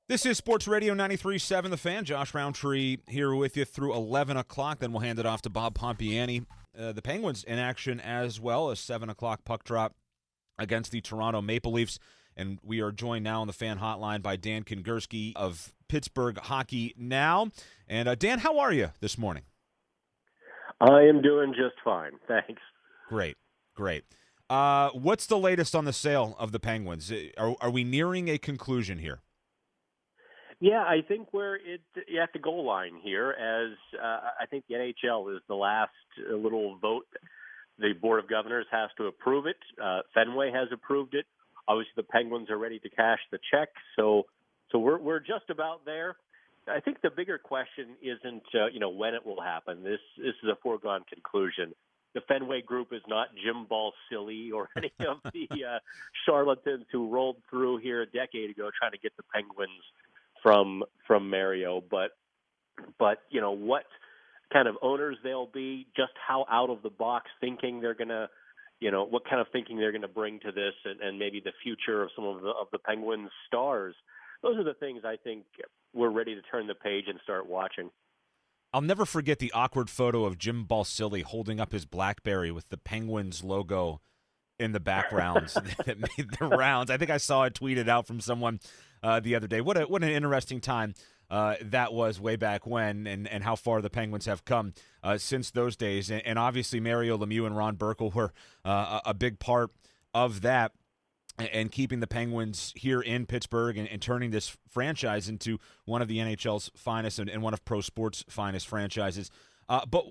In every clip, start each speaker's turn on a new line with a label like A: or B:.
A: This is Sports Radio 93.7 The Fan. Josh Roundtree here with you through 11 o'clock. Then we'll hand it off to Bob Pompiani. The Penguins in action as well, a 7 o'clock puck drop against the Toronto Maple Leafs. And we are joined now on the fan hotline by Dan Kingerski of Pittsburgh Hockey Now. And Dan, how are you this morning?
B: I am doing just fine, thanks.
A: Great. What's the latest on the sale of the Penguins? Are we nearing a conclusion here?
B: Yeah, I think we're at the goal line here, as I think the NHL is the last little vote. The Board of Governors has to approve it. Fenway has approved it. Obviously, the Penguins are ready to cash the check, so we're just about there. I think the bigger question isn't when it will happen. This is a foregone conclusion. The Fenway Group is not Jim Balsillie or any of the charlatans who rolled through here a decade ago trying to get the Penguins from Mario, but what kind of owners they'll be, just how out of the box thinking they're gonna, what kind of thinking they're gonna bring to this, and maybe the future of some of the Penguins stars. Those are the things I think we're ready to turn the page and start watching.
A: I'll never forget the awkward photo of Jim Balsillie holding up his BlackBerry with the Penguins logo in the background that made the rounds. I think I saw it tweeted out from someone the other day. What an interesting time that was way back when, and how far the Penguins have come since those days. And obviously Mario Lemieux and Ron Burkle were a big part of that, and keeping the Penguins here in Pittsburgh and turning this franchise into one of the NHL's finest and one of pro sports' finest franchises. But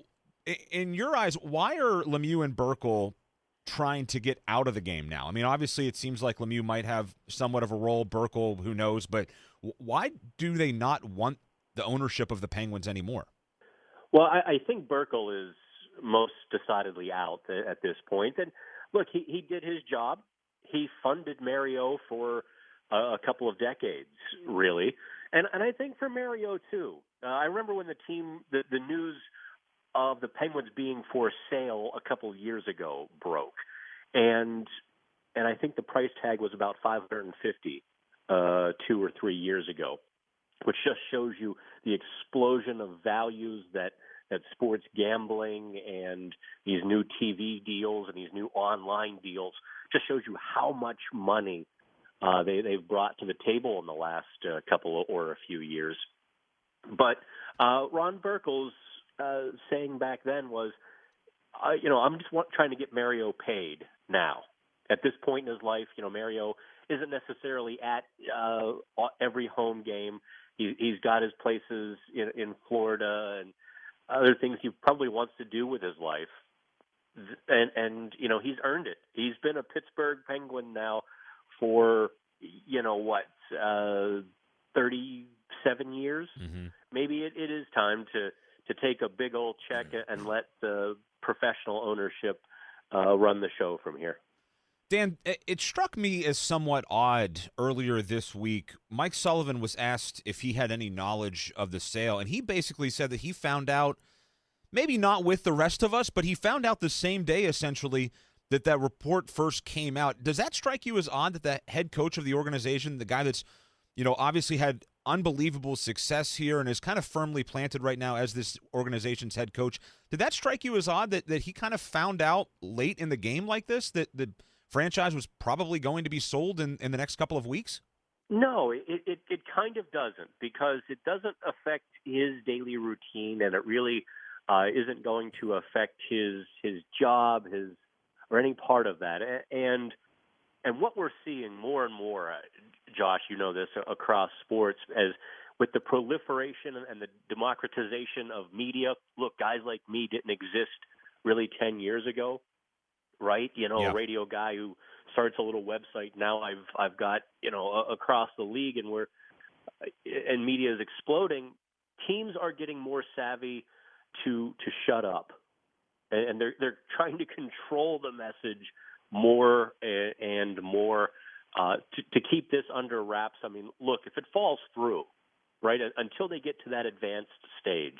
A: in your eyes, why are Lemieux and Burkle trying to get out of the game now? I mean, obviously it seems like Lemieux might have somewhat of a role, Burkle, who knows, but why do they not want the ownership of the Penguins anymore?
B: Well, I think Burkle is most decidedly out at this point. And look, he did his job. He funded Mario for a couple of decades, really. And I think for Mario, too. I remember when the news of the Penguins being for sale a couple of years ago broke. And I think the price tag was about $550 2 or 3 years ago, which just shows you the explosion of values that sports gambling and these new TV deals and these new online deals just shows you how much money they've brought to the table in the last couple or a few years. But Ron Burkle's saying back then was, I'm just trying to get Mario paid now. At this point in his life, Mario isn't necessarily at every home game. He's got his places in Florida and other things he probably wants to do with his life. And he's earned it. He's been a Pittsburgh Penguin now for, 37 years. Mm-hmm. Maybe it is time to take a big old check and let the professional ownership run the show from here.
A: Dan, it struck me as somewhat odd earlier this week. Mike Sullivan was asked if he had any knowledge of the sale, and he basically said that he found out, maybe not with the rest of us, but he found out the same day, essentially, that report first came out. Does that strike you as odd that the head coach of the organization, the guy that's, obviously had unbelievable success here and is kind of firmly planted right now as this organization's head coach, did that strike you as odd that he kind of found out late in the game like this, that the franchise was probably going to be sold in the next couple of weeks?
B: No, it kind of doesn't, because it doesn't affect his daily routine, and it really isn't going to affect his job, or any part of that. And what we're seeing more and more, Josh, this across sports, as with the proliferation and the democratization of media. Look, guys like me didn't exist really 10 years ago, right? A radio guy who starts a little website. Now I've got, across the league, and media is exploding. Teams are getting more savvy to shut up, and they're trying to control the message more and more to keep this under wraps. I mean, look, if it falls through, right, until they get to that advanced stage,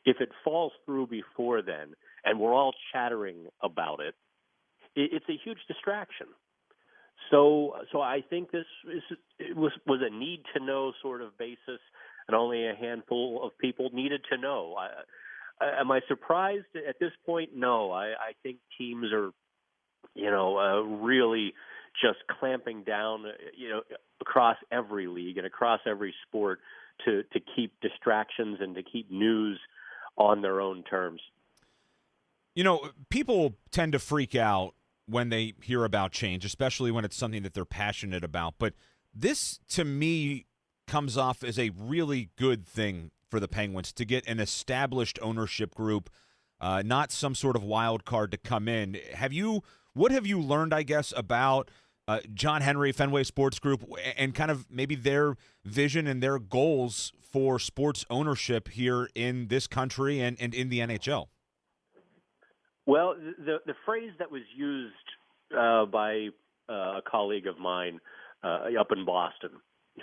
B: if it falls through before then, and we're all chattering about it, it's a huge distraction. So I think it was a need to know sort of basis, and only a handful of people needed to know. Am I surprised at this point? No. I think teams are, really just clamping down, across every league and across every sport to keep distractions and to keep news on their own terms.
A: People tend to freak out when they hear about change, especially when it's something that they're passionate about. But this, to me, comes off as a really good thing for the Penguins to get an established ownership group, not some sort of wild card to come in. What have you learned, I guess, about John HenryFenway Sports Group and kind of maybe their vision and their goals for sports ownership here in this country and in the NHL?
B: Well, the phrase that was used by a colleague of mine up in Boston,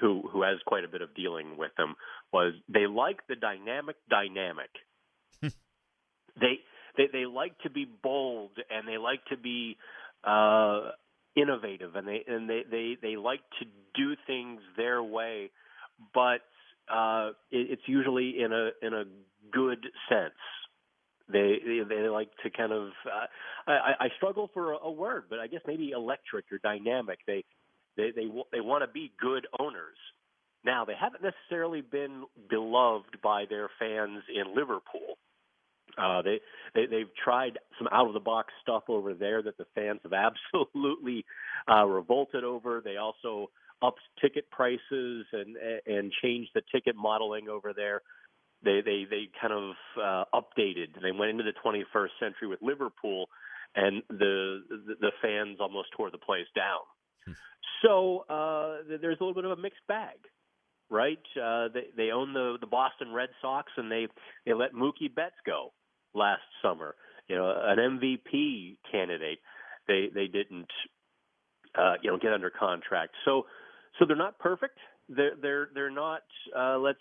B: who has quite a bit of dealing with them, was they like the dynamic. They like to be bold, and they like to be innovative, and they like to do things their way, but it's usually in a good sense. They like to kind of I struggle for a word, but I guess maybe electric or dynamic. They want to be good owners. Now, they haven't necessarily been beloved by their fans in Liverpool. They've tried some out of the box stuff over there that the fans have absolutely revolted over. They also upped ticket prices and changed the ticket modeling over there. They kind of updated. They went into the 21st century with Liverpool, and the fans almost tore the place down. So there's a little bit of a mixed bag, right? They own the Boston Red Sox, and they let Mookie Betts go last summer. An MVP candidate. They didn't get under contract. So they're not perfect. They're not. Let's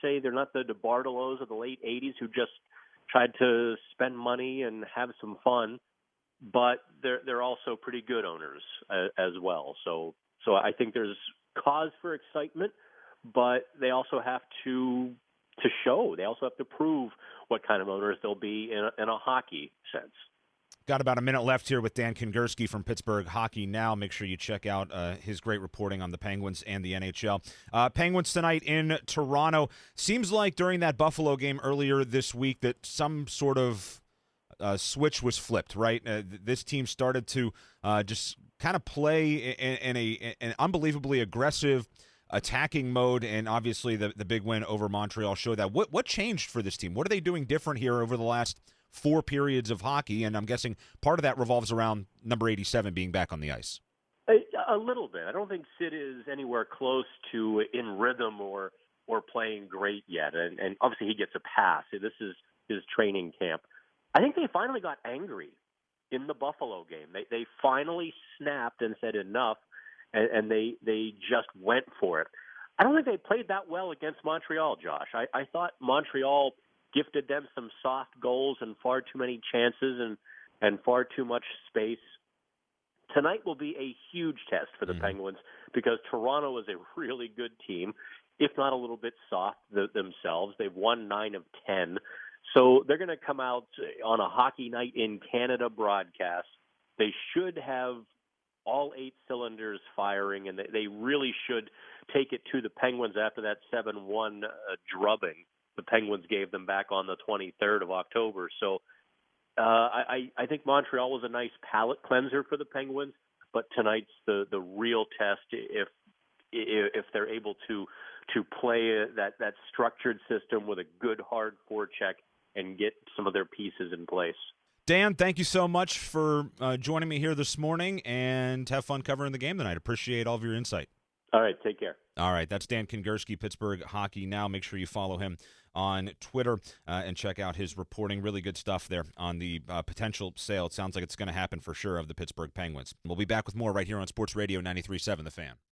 B: say they're not the DeBartolos of the late '80s who just tried to spend money and have some fun, but they're also pretty good owners as well. So I think there's cause for excitement, but they also have to show. They also have to prove what kind of owners they'll be in a hockey sense.
A: Got about a minute left here with Dan Kingerski from Pittsburgh Hockey Now. Make sure you check out his great reporting on the Penguins and the NHL. Penguins tonight in Toronto. Seems like during that Buffalo game earlier this week that some sort of switch was flipped, right? This team started to just kind of play in an unbelievably aggressive attacking mode, and obviously the big win over Montreal showed that. What changed for this team? What are they doing different here over the last 4 periods of hockey? And I'm guessing part of that revolves around number 87 being back on the ice.
B: A little bit. I don't think Sid is anywhere close to in rhythm or playing great yet. And obviously he gets a pass. This is his training camp. I think they finally got angry in the Buffalo game. They finally snapped and said enough, and they just went for it. I don't think they played that well against Montreal, Josh. I thought Montreal gifted them some soft goals and far too many chances and far too much space. Tonight will be a huge test for the Penguins because Toronto is a really good team, if not a little bit soft themselves. They've won 9 of 10. So they're going to come out on a Hockey Night in Canada broadcast. They should have all 8 cylinders firing, and they really should take it to the Penguins after that 7-1 drubbing the Penguins gave them back on the 23rd of October. So I think Montreal was a nice palate cleanser for the Penguins, but tonight's the real test if they're able to play that structured system with a good hard forecheck and get some of their pieces in place.
A: Dan, thank you so much for joining me here this morning, and have fun covering the game tonight. Appreciate all of your insight.
B: All right, take care.
A: All right, that's Dan Kingerski, Pittsburgh Hockey Now. Make sure you follow him on Twitter and check out his reporting. Really good stuff there on the potential sale. It sounds like it's going to happen for sure of the Pittsburgh Penguins. We'll be back with more right here on Sports Radio 93.7 The Fan.